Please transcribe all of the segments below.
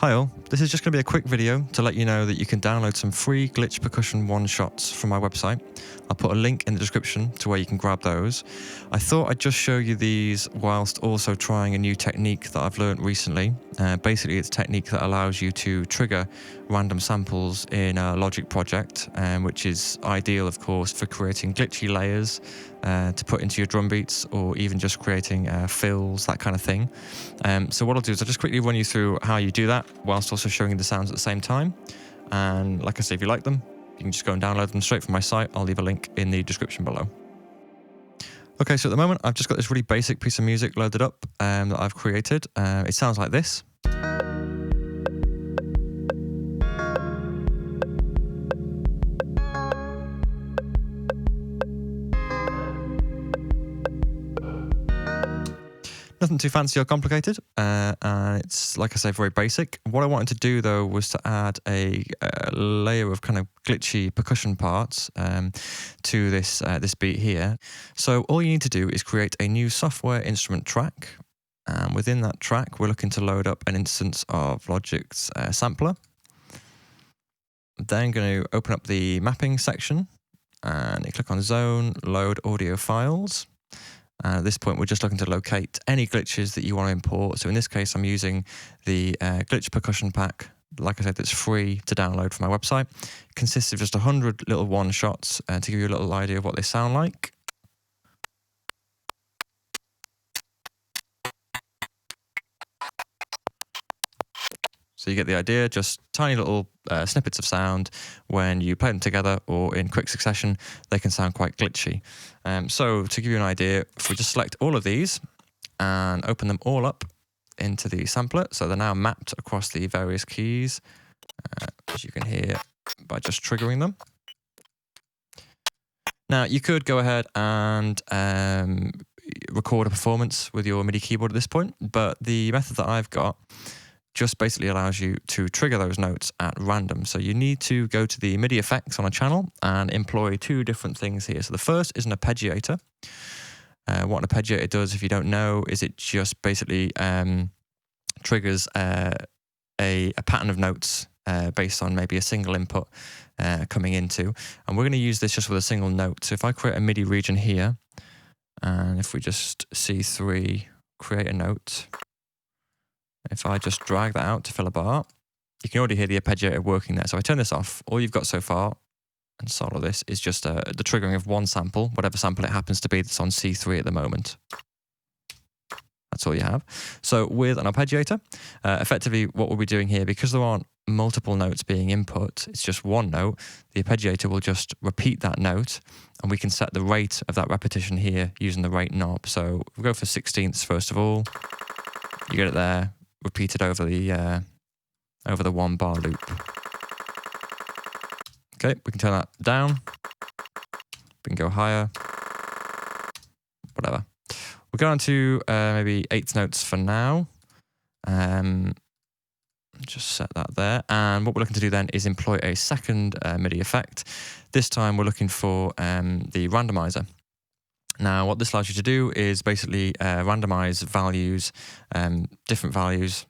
Hi all, this is just going to be a quick video to let you know that you can download some free glitch percussion one-shots from my website. I'll put a link in the description to where you can grab those. I thought I'd just show you these whilst also trying a new technique that I've learned recently. Basically, it's a technique that allows you to trigger random samples in a Logic project, which is ideal, of course, for creating glitchy layers to put into your drum beats, or even just creating fills, that kind of thing. So what I'll do is I'll just quickly run you through how you do that, whilst also showing you the sounds at the same time. And like I say, if you like them, you can just go and download them straight from my site. I'll leave a link in the description below. Okay, so at the moment, I've just got this really basic piece of music loaded up that I've created. It sounds like this. Nothing too fancy or complicated, and it's, like I say, very basic. What I wanted to do, though, was to add a layer of kind of glitchy percussion parts to this beat here. So all you need to do is create a new software instrument track, and within that track, we're looking to load up an instance of Logic's sampler. I'm then going to open up the mapping section, and you click on Zone, Load Audio Files. At this point, we're just looking to locate any glitches that you want to import. So in this case, I'm using the glitch percussion pack, like I said, that's free to download from my website. It consists of just 100 little one-shots to give you a little idea of what they sound like. So you get the idea, just tiny little snippets of sound. When you play them together or in quick succession, they can sound quite glitchy. So to give you an idea, if we just select all of these and open them all up into the sampler, so they're now mapped across the various keys, as you can hear by just triggering them. Now, you could go ahead and record a performance with your MIDI keyboard at this point, but the method that I've got just basically allows you to trigger those notes at random. So you need to go to the MIDI effects on a channel and employ two different things here. So the first is an arpeggiator. What an arpeggiator does, if you don't know, is it just basically triggers a pattern of notes based on maybe a single input coming into. And we're going to use this just with a single note. So if I create a MIDI region here, and if we just C3, create a note, if I just drag that out to fill a bar, you can already hear the arpeggiator working there. So I turn this off. All you've got so far, and solo this, is just the triggering of one sample, whatever sample it happens to be that's on C3 at the moment. That's all you have. So with an arpeggiator, effectively what we'll be doing here, because there aren't multiple notes being input, it's just one note, the arpeggiator will just repeat that note, and we can set the rate of that repetition here using the rate knob. So we'll go for 16ths first of all. You get it there. Repeated over the one bar loop. Okay, we can turn that down. We can go higher. Whatever. We'll go on to maybe 8th notes for now. Just set that there. And what we're looking to do then is employ a second MIDI effect. This time we're looking for the randomizer. Now, what this allows you to do is basically randomize values, different values.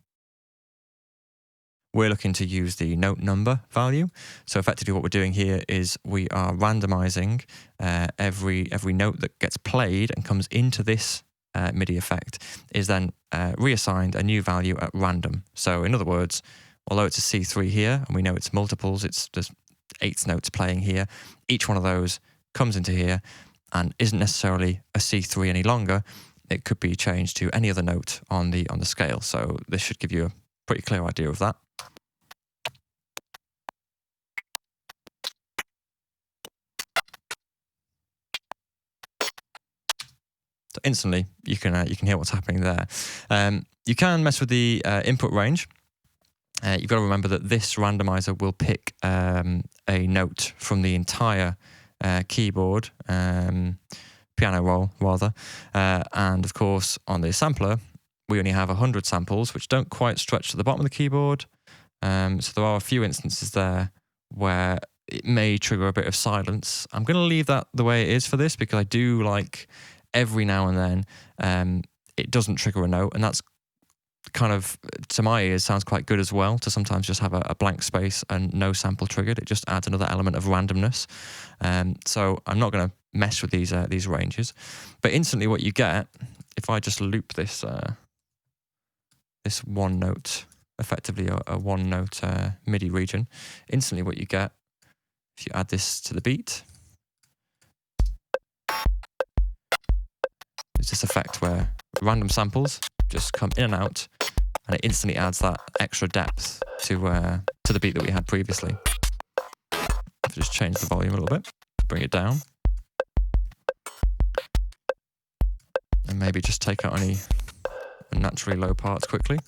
We're looking to use the note number value. So effectively what we're doing here is we are randomizing every note that gets played and comes into this MIDI effect is then reassigned a new value at random. So in other words, although it's a C3 here, and we know it's multiples, there's 8 notes playing here, each one of those comes into here and isn't necessarily a C3 any longer. It could be changed to any other note on the scale. So this should give you a pretty clear idea of that. So instantly, you can hear what's happening there. You can mess with the input range. You've got to remember that this randomizer will pick a note from the entire keyboard, piano roll rather, and of course on the sampler we only have 100 samples, which don't quite stretch to the bottom of the keyboard. So there are a few instances there where it may trigger a bit of silence. I'm going to leave that the way it is for this, because I do like every now and then it doesn't trigger a note, and that's kind of, to my ears, sounds quite good as well, to sometimes just have a blank space and no sample triggered. It just adds another element of randomness. So I'm not going to mess with these ranges, but instantly what you get, if I just loop this this one note, effectively a one note MIDI region, instantly what you get, if you add this to the beat, is this effect where random samples just come in and out, and it instantly adds that extra depth to the beat that we had previously. Just change the volume a little bit, bring it down, and maybe just take out any unnaturally low parts quickly.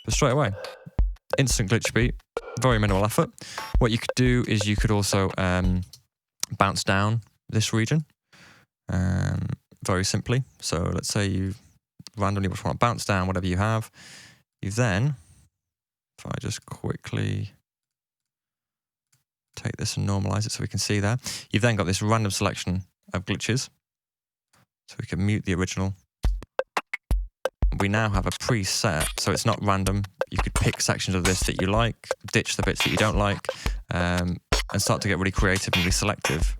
But straight away, instant glitch beat, very minimal effort. What you could do is you could also bounce down this region very simply. So let's say you randomly want to bounce down whatever you have. You then, if I just quickly take this and normalize it so we can see there, you've then got this random selection of glitches. So we can mute the original. We now have a preset, so it's not random. You could pick sections of this that you like, ditch the bits that you don't like, and start to get really creative and really selective.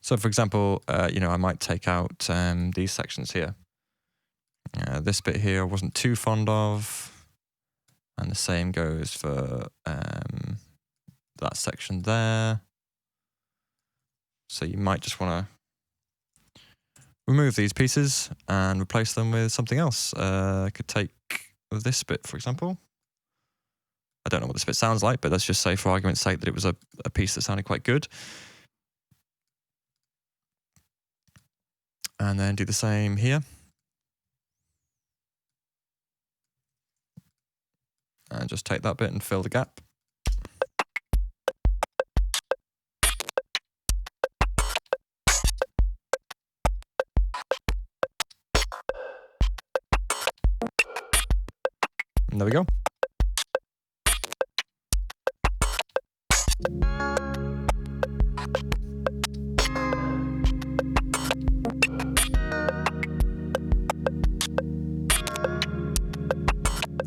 So for example, I might take out these sections here. This bit here I wasn't too fond of. And the same goes for that section there. So you might just want to remove these pieces and replace them with something else. I could take this bit, for example. I don't know what this bit sounds like, but let's just say for argument's sake that it was a piece that sounded quite good. And then do the same here. And just take that bit and fill the gap. And there we go.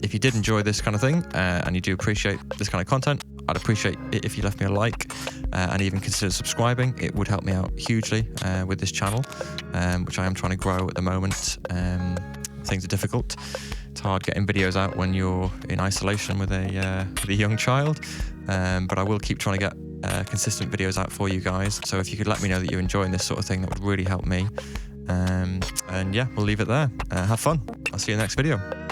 If you did enjoy this kind of thing and you do appreciate this kind of content, I'd appreciate it if you left me a like and even consider subscribing. It would help me out hugely with this channel, which I am trying to grow at the moment. Things are difficult. It's hard getting videos out when you're in isolation with a young child, but I will keep trying to get consistent videos out for you guys. So if you could let me know that you're enjoying this sort of thing, that would really help me. And yeah, we'll leave it there. Have fun. I'll see you in the next video.